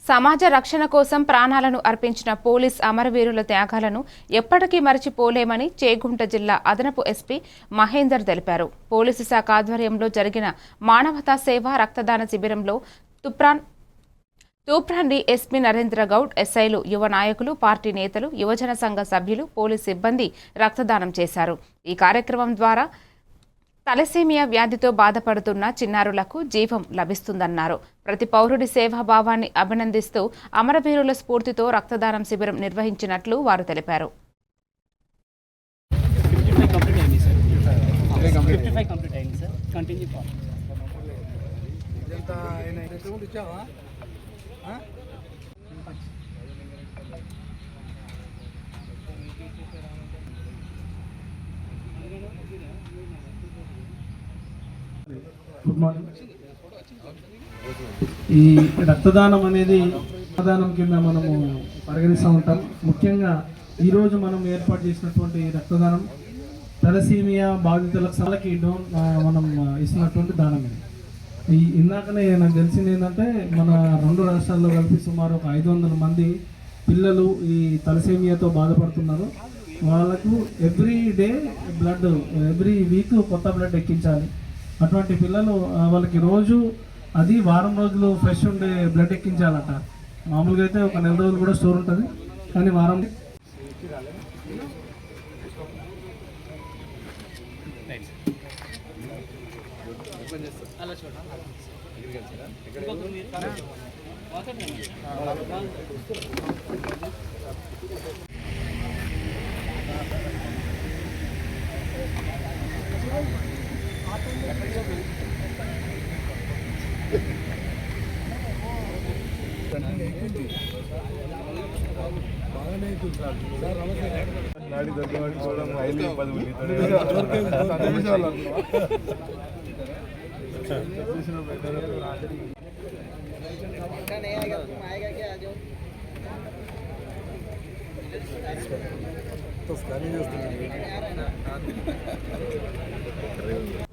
సమాజ రక్షణ కోసం ప్రాణాలను అర్పించిన పోలీస్ అమరవీరుల త్యాగాలను ఎప్పటికీ మరచిపోలేమని చేగుంట జిల్లా అదనపు ఎస్పీ మహేందర్ తెలిపారు. పోలీసు శాఖ ఆధ్వర్యంలో జరిగిన మానవతా సేవ రక్తదాన శిబిరంలో తూప్రాన్ ఎస్పీ నరేంద్ర గౌడ్, ఎస్ఐలు, యువ నాయకులు, పార్టీ నేతలు, యువజన సంఘ సభ్యులు, పోలీస్ సిబ్బంది రక్తదానం చేశారు. ఈ కార్యక్రమం ద్వారా తలసేమియా వ్యాధితో బాధపడుతున్న చిన్నారులకు జీవం లభిస్తుందన్నారు. ప్రతి పౌరుడి సేవాభావాన్ని అభినందిస్తూ అమరవీరుల స్ఫూర్తితో రక్తదానం శిబిరం నిర్వహించినట్లు వారు తెలిపారు. Good morning. ఈ రక్తదానం అనేది రక్తదానం కింద మనము పరిగణిస్తూ ఉంటాం. ముఖ్యంగా ఈరోజు మనం ఏర్పాటు చేసినటువంటి రక్తదానం తలసీమియా బాధితులకి మనం ఇస్తున్నటువంటి దానం ఇది. ఇందాకనే నాకు తెలిసింది ఏంటంటే మన 2 రాష్ట్రాల్లో కలిపి సుమారు ఒక 500 మంది పిల్లలు ఈ తలసేమియాతో బాధపడుతున్నారు. వాళ్ళకు every day blood, every week కొత్త బ్లడ్ ఎక్కించాలి. అటువంటి పిల్లలు వాళ్ళకి రోజు అది వారం రోజులు ఫ్రెష్ ఉండే బ్లడ్ ఎక్కించాలట. మామూలుగా అయితే ఒక 4 రోజులు కూడా స్టోర్ ఉంటుంది, కానీ వారం